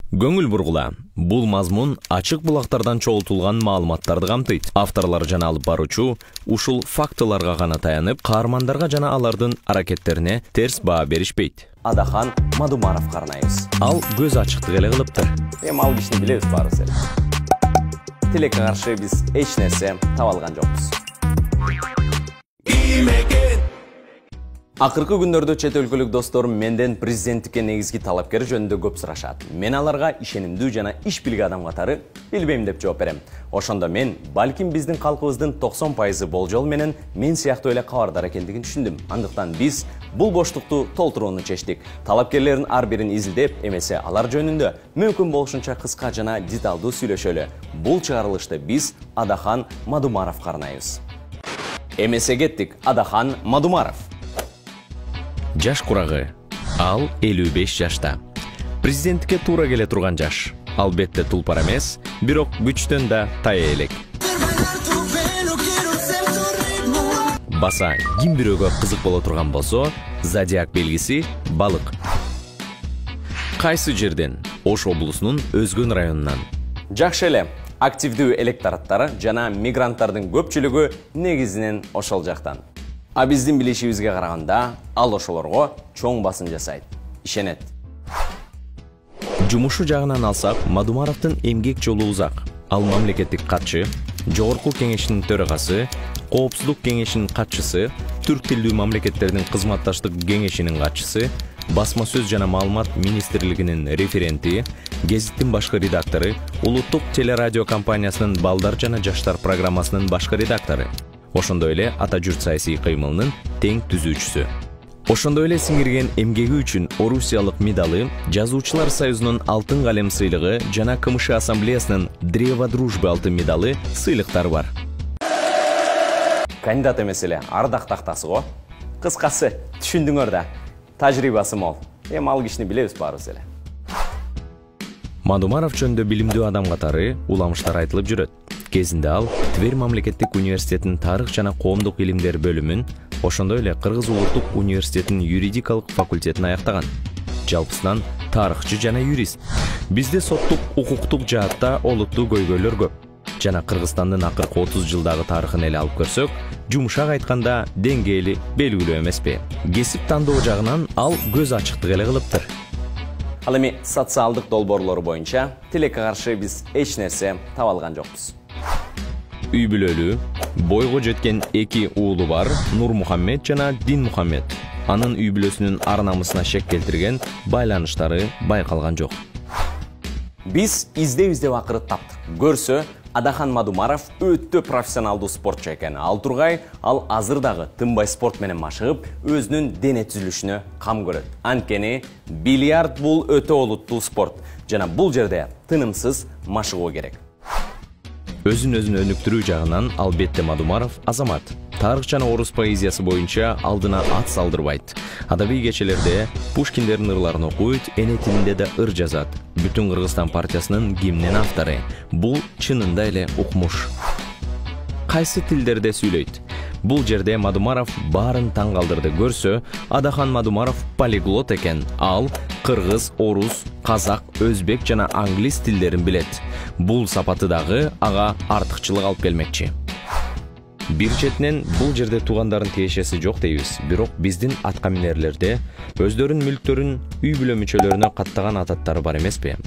Көңүл бургула. Бул мазмун ачык булактардан чогултулган маалыматтарды камтыйт. Авторлор жана алып баруучу ушул фактыларга гана таянып, каармандарга жана алардын аракеттерине терс баа беришпейт. Адахан Мадумаров карнайбыз. Ал көз ачыктык эле кылыптыр. Эми ал кишини билебиз баарыбыз эле. Тилекке каршы биз эч нерсе таба алган жокпуз. Акыркы күндөрдө чет өлкөлүк досторум менден президенттикке негизги талапкер жөнүндө көп сурашат. Мен аларга ишенимдүү жана иш билген адам катары билбейм деп жооп берем. Ошондо мен балким биздин калкыбыздын 90% болжол менен мен сыяктуу эле кабардар экендигин түшүндүм. Андыктан биз бул боштукту толтурууну чечтик. Талапкерлердин ар бирин изилдеп, эмесе алар жөнүндө мүмкүн болушунча кыска жана деталдуу сүйлөшөлү. Бул чыгарылышты биз Адахан Мадумаров карнайбыз. Эмесе кеттик. Адахан Мадумаров. Жаш курагы. Ал 55 жашта. Президенттикке туура келе турган жаш. Албетте тулпар эмес, бирок күчтөн да тая элек. Баса ким бирөөгө кызык боло турган болсо, зодиак белгиси балык. Кайсы жерден? Ош облусунун Өзгөн районунан. Жакшы эле. Активдүү электораттары жана мигранттардын көпчүлүгү негизинен ошол жактан. А биздин билишибизге караганда, ал ошолорго чоң басым жасайт, ишенет. Жумушу жагынан алсак, Мадумаровдун эмгек жолу узак. Ал мамлекеттик катчы, Жогорку кеңешинин төрагасы, Коопсуздук кеңешинин катчысы, Түрк тилдүү мамлекеттердин кызматташтык кеңешинин катчысы, Басма сөз жана маалымат министрлигинин референти, гезиттин башкы редактору, Улуттук телерадио компаниясынын балдар жана жаштар программасынын башкы редактору. Ошондой эле ата журт саясий кыймылынын тең түзүүчүсү. Ошондой эле сиңирген эмгеги үчүн Орусиялык медалы, Жазуучулар союзунун алтын калем сыйлыгы жана КМШ ассамблеясынын Древо дружбы алтын медалы сыйлыктары бар. Кандидат эмес эле ардак тактасы го. Кыскасы, түшүндүңөр да. Тажрыйбасы мол. Эми ал кишини билебиз баарыбыз эле. Мадумаров жөнүндө билимдүү адам катары уламыштар айтылып жүрөт. Кезинде ал Тверь мамлекеттик университетинин тарых жана коомдук илимдер бөлүмүн, ошондой эле Кыргыз улуттук университетинин юридикалык факультетин аяктаган. Жалпысынан тарыхчы жана юрист. Бизде соттук, укуктук жаатта олуттуу көйгөйлөр көп. Жана Кыргызстандын акыркы 30 жылдагы тарыхын эле алып көрсөк, жумушак айтканда деңгээли белгилүү эмеспи. Кесип тандоо жагынан ал көз ачыктык эле кылыптыр. Ал эми социалдык долбоорлору боюнча тилекке каршы биз эч нерсе таба алган жокпуз. Үй бүлөлүү, бойго жеткен 2 уулу бар, Нур Мухаммед жана Дин Мухаммед. Анын үй бүлөсүнүн ар намысына шек келтирген байланыштары байкалган жок. Биз издеп акыры таптык. Көрсө, Адахан Мадумаров өтө профессионалдуу спортчу экен. Ал тургай, ал азыр дагы тынбай спорт менен машыгып, өзүнүн дене түзүлүшүнө кам көрөт. Анткени бильярд бул өтө олуттуу спорт жана бул жерде тынымсыз машыгуу керек. Өзүн өнүктүрүү жагынан албетте Мадумаров азамат. Тарых жана орус поэзиясы боюнча алдына ат салдырбайт. Адабий кечелерде Пушкиндердин ырларын окуйт, эне тилинде да ыр жазат. Бүтүн Кыргызстан партиясынын гимнин автору. Бул чынында эле укмуш. Кайсы тилдерде сүйлөйт? Бул жерде Мадумаров баарын таң калтырды. Көрсө, Адахан Мадумаров полиглот экен. Ал кыргыз, орус, казак, өзбек жана англис тилдерин билет. Бул сапаты дагы ага артыкчылык алып келмекчи. Бир четинен бул жерде туугандардын тиешеси жок дейбиз. Бирок биздин аткаминерлерде өздөрүнүн мүлктөрүн үй бүлө мүчөлөрүнө каттаган ататтары бар эмеспи?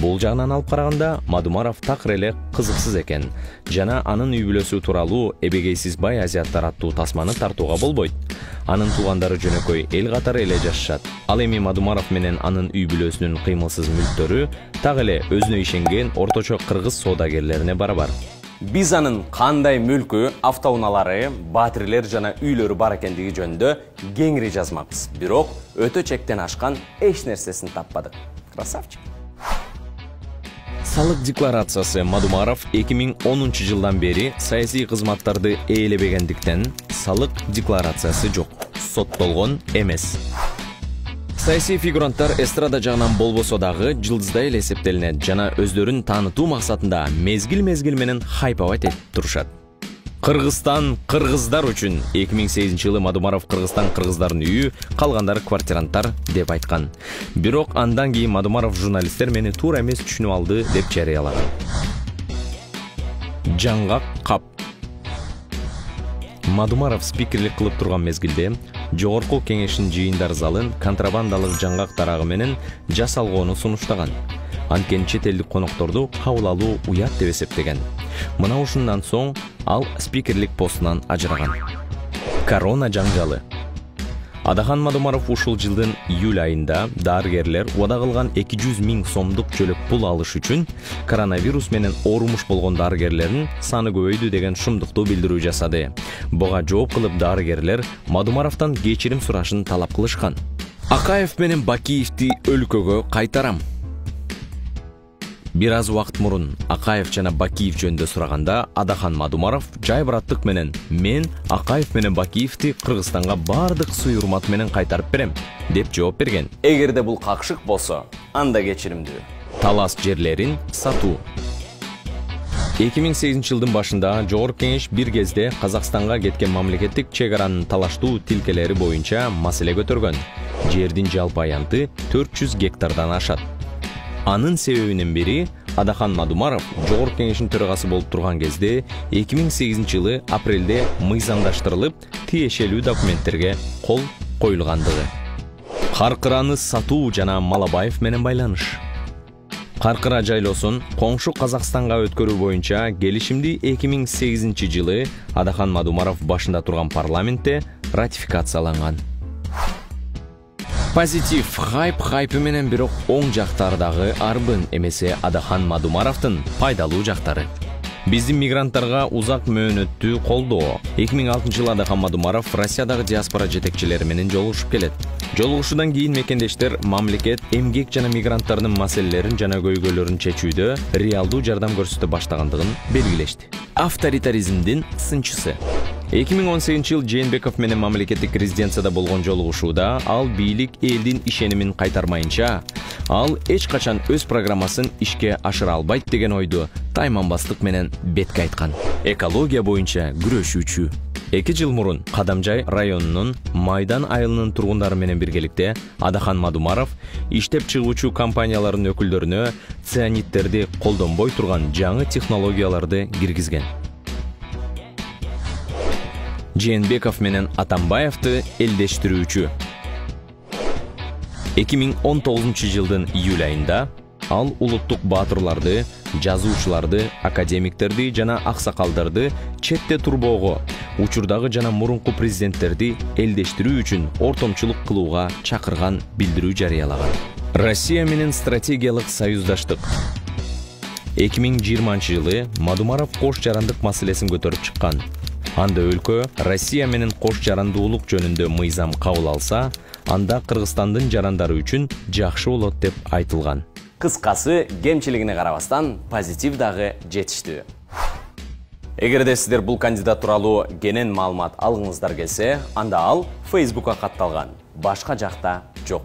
Бул жагынан алып караганда Мадумаров такыр эле кызыксыз экен. Жана анын үй бүлөсү тууралуу эбегейсиз бай азиаттар аттуу тасманы тартууга болбойт. Анын туугандары жөнөкөй эл катары эле жашашат. Ал эми Мадумаров менен анын үй бүлөсүнүн кыймылсыз мүлктөрү так эле өзүнө ишенген орточо кыргыз соодагерлерине барабар. Биз анын кандай мүлкү, автоунаалары, батирлер жана үйлөрү бар экендиги жөнүндө кеңири жазмакпыз. Бирок өтө чектен ашкан эч нерсесин таппадык. Красавчик. Салык декларациясы. Мадумаров 2010 жылдан бери саясий кызматтарды ээлебегендиктен салык декларациясы жок. Соттолгон эмес. Саясий фигуранттар эстрада жагынан болбосо дагы жылдыздай эле эсептелинет жана өздөрүн таанытуу максатында мезгил менен хайповать этип турушат. Кыргызстан кыргыздар үчүн 2008-жылы Мадумаров Кыргызстан кыргыздардын үйү, калгандары квартиранттар деп айткан. Бирок андан кийин Мадумаров журналисттер мени туура эмес түшүнүп алды деп жарыялаган. Жаңгак кап. Мадумаров спикерлик кылып турган мезгилде Жогорку кеңештин жыйындар залын контрабандалык жаңгак дарагы менен жасалгоону сунуштаган. Анткени чет элдик конокторду кабыл алуу уят деп эсептеген. Мына ушундан соң ал спикерлик постунан ажыраган. Корона жаңжалы. Адахан Мадумаров ушул жылдын июль айында дарыгерлер убада кылган 200 000 сомдук жөлөк пул алыш үчүн коронавирус менен оорумуш болгон дарыгерлердин саны көбөйдү деген шумдуктуу билдирүү жасады. Буга жооп кылып дарыгерлер Мадумаровдон кечирим сурашын талап кылышкан. Акаев менен Бакиевди өлкөгө кайтарам. Бир аз убакыт мурун Акаев жана Бакиев жөнүндө сураганда Адахан Мадумаров жай бараттык менен мен Акаев менен Бакиевди Кыргызстанга бардык сый урмат менен кайтарып берем деп жооп берген. Эгерде бул какшык болсо, анда кечиримдүү. Талас жерлерин сатуу. 2008-жылдын башында Жогорку кеңеш бир кезде Казакстанга кеткен мамлекеттик чек аранын талаштуу тилкелери боюнча маселе көтөргөн. Жердин жалпы аянты 400 гектардан ашат. Анын себебинин бири Адахан Мадумаров Жогорку кеңештин төрагасы болуп турган кезде 2008-жылы апрелде мыйзамдаштырылып, тиешелүү документтерге кол коюлгандыгы. Каркыраны сатуу жана Малабаев менен байланыш. Каркыра жайлоосун коңшу Казакстанга өткөрүү боюнча келишимди 2008-жылы Адахан Мадумаров башында турган парламентте ратификацияланган. Позитив хайпы менен бирок оң жактардагы арбын эмесе Адахан Мадумаровдун пайдалуу жактары. Биздин мигранттарга узак мөөнөттүү колдоо. 2006-жылы Адахан Мадумаров Россиядагы диаспора жетекчилери менен жолугушуп келет. Жолугушуудан кийин мекендештер мамлекет эмгек жана мигранттардын маселелерин жана көйгөйлөрүн чечүүдө реалдуу жардам көрсөтө баштагандыгын белгилешти. Авторитаризмдин сынчысы. 2018-жыл Жээнбеков менен мамлекеттик резиденцияда болгон жолугушууда ал бийлик элдин ишенимин кайтармайынча, ал эч качан өз программасын ишке ашыра албайт деген ойду тайманбастык менен бетке айткан. Экология боюнча күрөшүүчү. 2 жыл мурун Кадамжай районунун Майдан айылынын тургундары менен биргеликте Адахан Мадумаров иштеп чыгуучу компаниялардын өкүлдөрүнө цианидтерди колдонбой турган жаңы технологияларды киргизген. Жээнбеков менен Атамбаевди элдештирүүчү. 2019-жылдын июль айында ал улуттук баатырларды, жазуучуларды, академиктерди жана аксакалдарды четте турбоого, учурдагы жана мурунку президенттерди элдештирүү үчүн ортомчулук кылууга чакырган билдирүү жарыялаган. Россия менен стратегиялык союздаштык. 2020-жылы Мадумаров кош жарандык маселесин көтөрүп чыккан. Анда өлкө Россия менен кош жарандуулук жөнүндө мыйзам кабыл алса, анда Кыргызстандын жарандары үчүн жакшы болот деп айтылган. Кыскасы, кемчилигине карабастан позитив дагы жетиштүү. Эгерде сиздер бул кандидат тууралуу кенен маалымат алгыңыздар келсе, анда ал Facebook'a катталган. Башка жакта жок.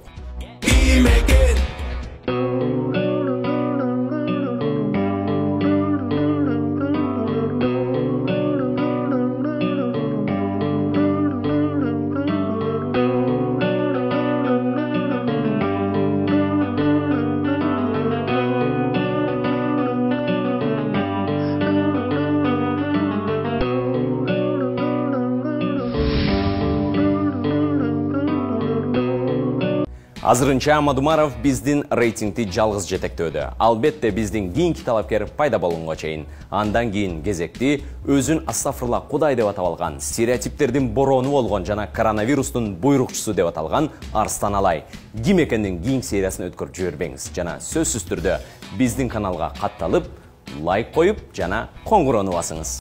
Азырынча Мадумаров биздин рейтингти жалгыз жетектөөдө. Албетте биздин кийинки талапкер пайда болгонго чейин. Андан кийин кезекти өзүн астафырла Кудай деп атап алган, стереотиптердин бороону болгон жана коронавирустун буйрукчусу деп аталган Арстан Алай. Ким экендин кийинки сериясын өткөрүп жибербеңиз жана сөзсүз түрдө биздин каналга катталып, лайк коюп жана коңгуроону басыңыз.